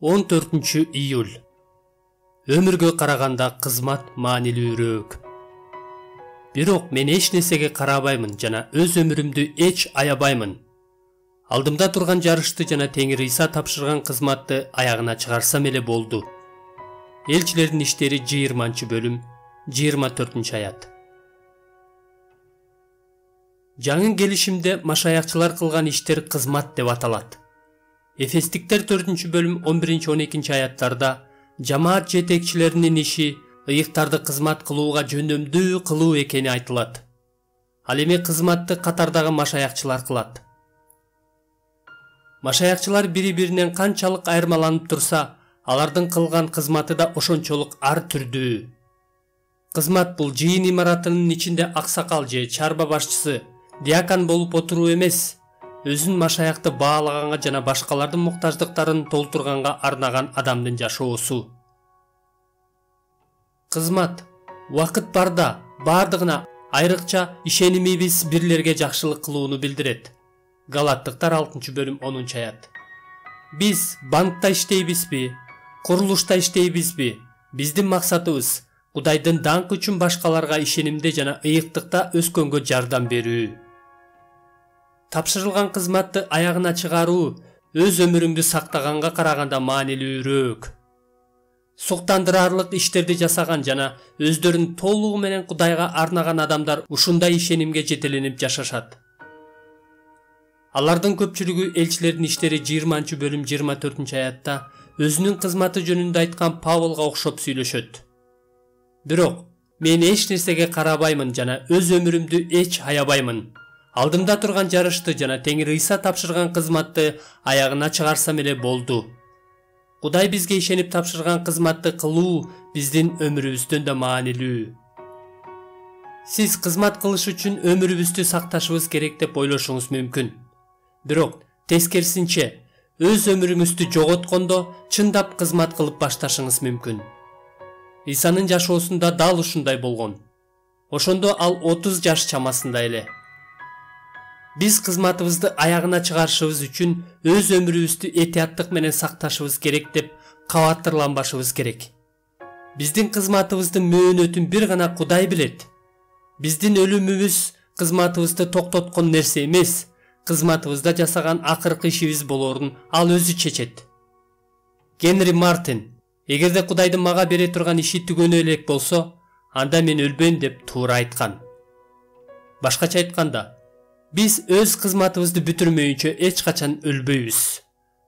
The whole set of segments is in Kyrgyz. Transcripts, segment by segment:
14-iyul. Өмүргө караганда кызмат маанилүүрөөк. Бирок мен эч нерсеге карабаймын жана өз өмүрүмдү эч аябаймын. Алдымда турган жарышты жана Теңир Ыйса тапшырган кызматты аягына чыгарсам эле болду. Элчилердин иштери 20-бөлүм 24-аят. Жаңы келишимде машаякчылар кылган иштер кызмат деп аталат. Эфестиктер 4-бөлүм 11-12 аяттарда жамаат жетекчилеринин иши ыйыктарды кызмат кылууга жөндөмдүү кылуу экени айтылат. Ал эми кызматты катардагы машаякчылар кылат. Машаякчылар бири-биринен канчалык айырмаланып турса, алардын кылган кызматы да ошончолук ар түрдүү. Кызмат бул жыйын имаратынын ичинде аксакал же чарба башчысы, диакон болуп отуруу эмес, өзүн машаякты баалаганга жана башкалардын муктаждыктарын толтурганга арнаган адамдын жашоосу. Кызмат убакыт барда бардыгына, айрыкча ишенимибиз бирлерге жакшылык кылууну билдирет. Галаттыктар 6-бөлүм 10-аят. Биз банкта иштейбизби, курулушта иштейбизби, биздин максатыбыз Кудайдын даңкы үчүн башкаларга ишенимде жана ыйыктыкта өскөнгө жардам берүү. Тапшырылган кызматты аягына чыгаруу өз өмүрүңдү сактаганга караганда маанилүүрөөк. Суктандырарлык иштерди жасаган жана өздөрүн толугу менен Кудайга арнаган адамдар ушундай ишенимге жетеленип жашашат. Алардын көпчүлүгү элчилердин иштери 20-бөлүм 24-аятта өзүнүн кызматы жөнүндө айткан Павлга окшоп сүйлөшөт. Бирок мен эч нерсеге карабаймын жана өз өмүрүмдү эч аябаймын. Алдымда турган жарышты жана Теңир Ыйса тапшырган кызматты аягына чыгарсам эле болду. Кудай бизге ишенип тапшырган кызматты кылуу биздин өмүрүбүздөн да маанилүү. Сиз кызмат кылыш үчүн өмүрүбүздү сакташыбыз керек деп ойлошуңуз мүмкүн. Бирок тескерисинче, өз өмүрүңүздү жоготкондо чындап кызмат кылып башташыңыз мүмкүн. Исанын жашоосунда дал ушундай болгон. Ошондо ал 30 жаш чамасында эле. Биз кызматыбызды аягына чыгарышыбыз үчүн өз өмүрүбүздү этияттык менен сакташыбыз керек деп кабаттырланбашыбыз керек. Биздин кызматыбыздын мөөнөтүн бир гана Кудай билет. Биздин өлүмүбүз кызматыбызды токтоткон нерсе эмес, кызматыбызда жасаган акыркы ишибиз болорун ал өзү чечет. Генри Мартин: эгерде Кудайдын мага бере турган иши түгөнө элек болсо, анда мен өлбөйм деп туура айткан. Башкача айтканда, биз өз кызматыбызды бүтүрмөйүнчө эч качан өлбөйбүз.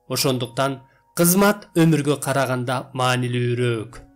Ошондуктан кызмат өмүргө караганда маанилүүрөөк.